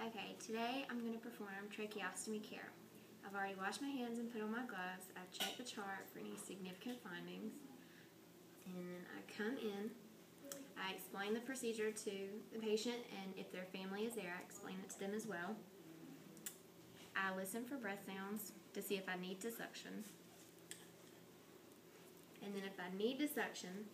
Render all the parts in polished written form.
Okay, today I'm going to perform tracheostomy care. I've already washed my hands and put on my gloves. I've checked the chart for any significant findings. And then I come in, I explain the procedure to the patient, and if their family is there, I explain it to them as well. I listen for breath sounds to see if I need to suction. And then if I need to suction,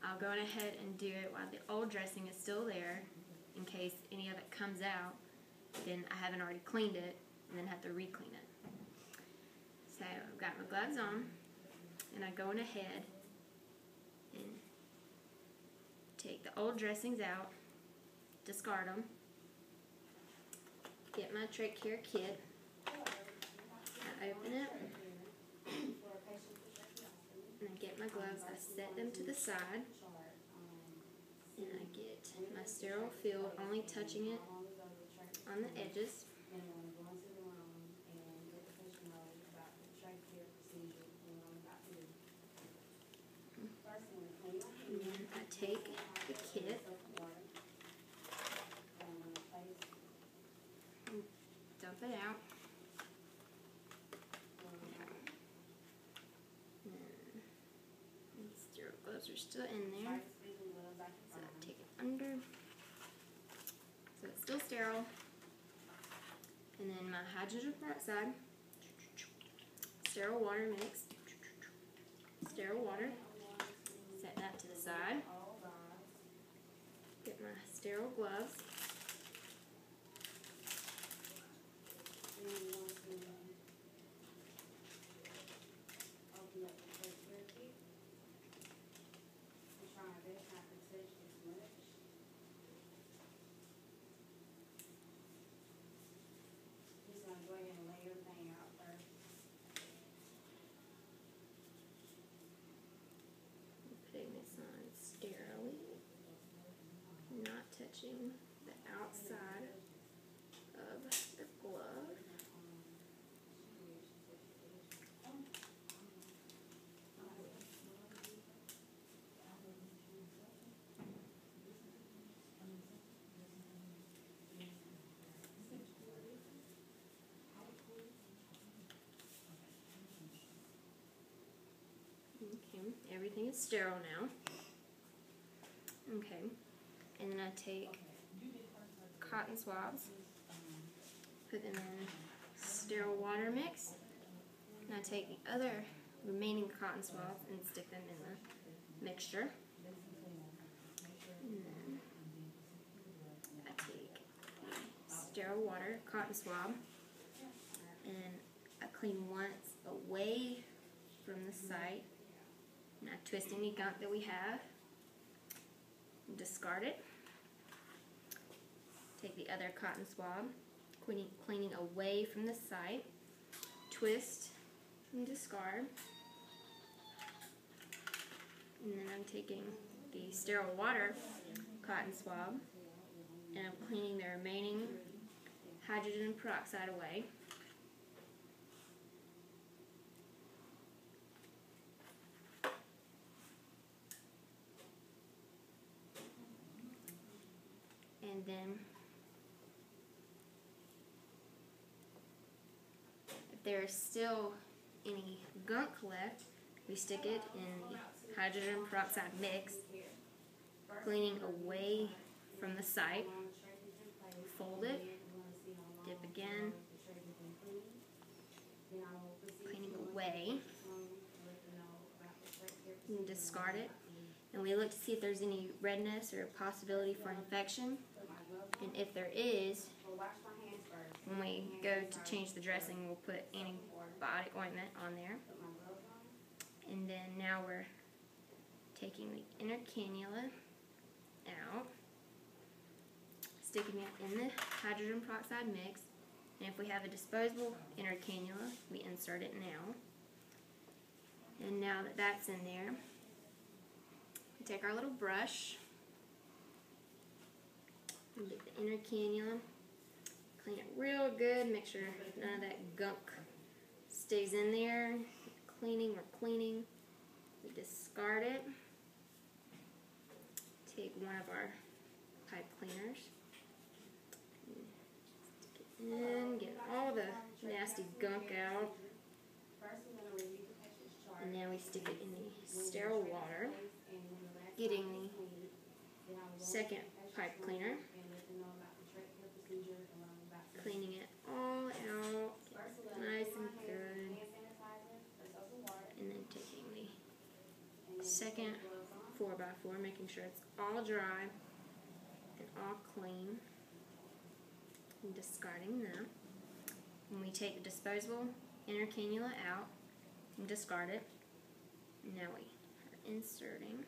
I'll go ahead and do it while the old dressing is still there, in case any of it comes out. Then I haven't already cleaned it, and then have to re-clean it. So I've got my gloves on, and I go ahead and take the old dressings out, discard them, get my trach care kit, I open it, and I get my gloves, I set them to the side, and I get my sterile field, only touching it on the edges. And then I take the kit and dump it out. And sterile gloves are still in there. So I take it under. So it's still sterile. And then my hydrogen peroxide, sterile water mix, sterile water, set that to the side, get my sterile gloves, putting this on sterilely, not touching the outside of the glove. Okay, everything is sterile now. Okay, and then I take cotton swabs, put them in sterile water mix, and I take the other remaining cotton swabs and stick them in the mixture. And then I take sterile water, cotton swab, and I clean once away from the site. And I twist any gunk that we have, discard it, take the other cotton swab, cleaning away from the site, twist and discard, and then I'm taking the sterile water cotton swab and I'm cleaning the remaining hydrogen peroxide away. And then if there is still any gunk left, we stick it in the hydrogen peroxide mix, cleaning away from the site, fold it, dip again, cleaning away, and discard it. And we look to see if there's any redness or possibility for infection. And if there is, when we go to change the dressing, we'll put antibiotic ointment on there. And then now we're taking the inner cannula out, sticking it in the hydrogen peroxide mix. And if we have a disposable inner cannula, we insert it now. And now that that's in there, we take our little brush, and get the inner cannula, clean it real good, make sure none of that gunk stays in there. Cleaning, we discard it, take one of our pipe cleaners, nasty gunk out. And now we stick it in the sterile water, getting the second pipe cleaner, cleaning it all out, nice and good, and then taking the second 4x4, making sure it's all dry and all clean, and discarding that. When we take the disposable inner cannula out and discard it, now we are inserting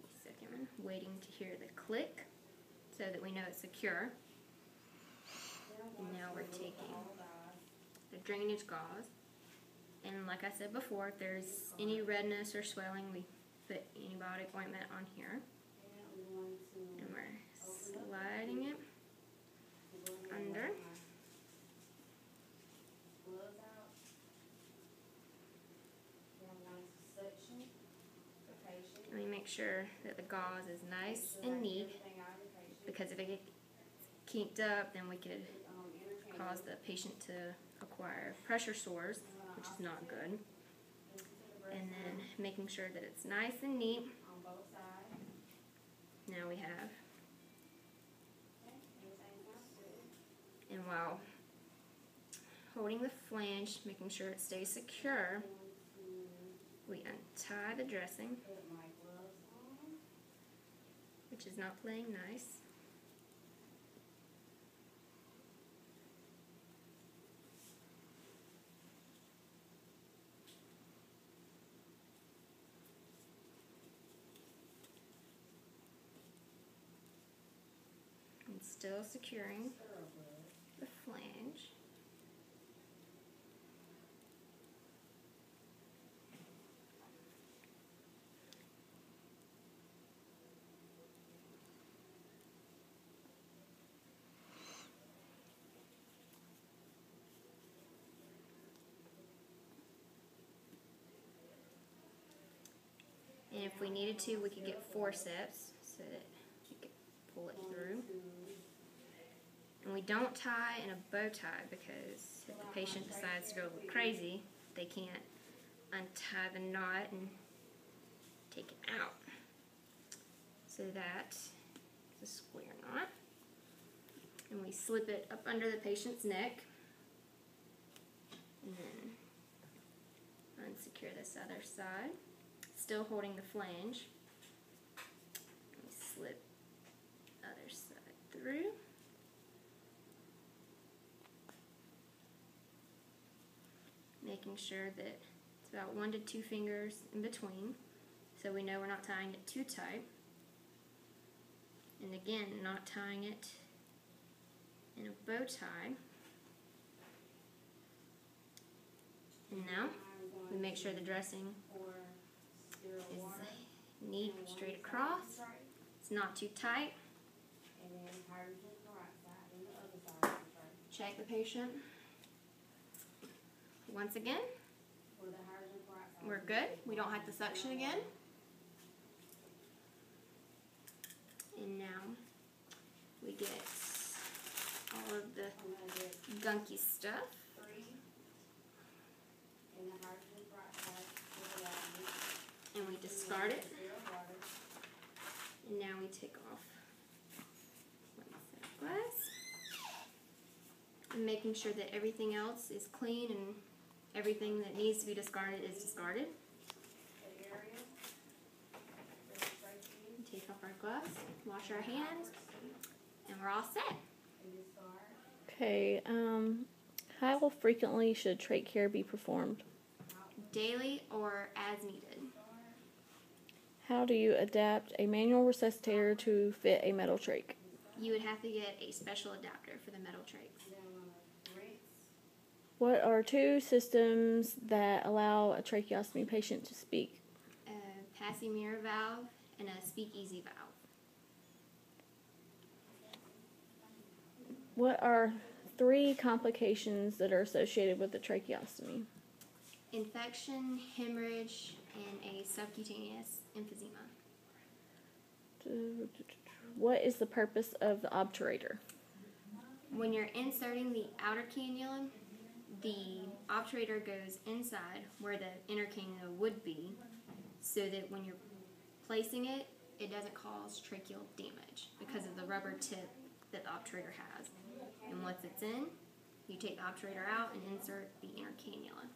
the second one, waiting to hear the click so that we know it's secure. And now we're taking the drainage gauze, and like I said before, if there's any redness or swelling, we put antibiotic ointment on here, and we're sliding it under. And we make sure that the gauze is nice and neat, because if it gets kinked up, then we could cause the patient to acquire pressure sores, which is not good. And then making sure that it's nice and neat. Now we have, and while holding the flange, making sure it stays secure, we untie the dressing, which is not playing nice. And still securing the flange. And if we needed to, we could get forceps so that we could pull it through. And we don't tie in a bow tie, because if the patient decides to go crazy, they can't untie the knot and take it out. So that is a square knot. And we slip it up under the patient's neck, and then unsecure this other side, still holding the flange. We slip the other side through. Making sure that it's about 1 to 2 fingers in between, so we know we're not tying it too tight. And again, not tying it in a bow tie. And now we make sure the dressing is neat, straight across. It's not too tight. Check the patient. Once again, we're good. We don't have to suction again. And now we get all of the gunky stuff. And we discard it. And now we take off one set of glass. And making sure that everything else is clean and everything that needs to be discarded is discarded. Take off our gloves, wash our hands, and we're all set. Okay, how frequently should trach care be performed? Daily or as needed. How do you adapt a manual resuscitator to fit a metal trach? You would have to get a special adapter for the metal trachs. What are 2 systems that allow a tracheostomy patient to speak? A passy mirror valve and a speakeasy valve. What are 3 complications that are associated with the tracheostomy? Infection, hemorrhage, and a subcutaneous emphysema. What is the purpose of the obturator? When you're inserting the outer cannula, the obturator goes inside where the inner cannula would be, so that when you're placing it, it doesn't cause tracheal damage because of the rubber tip that the obturator has. And once it's in, you take the obturator out and insert the inner cannula.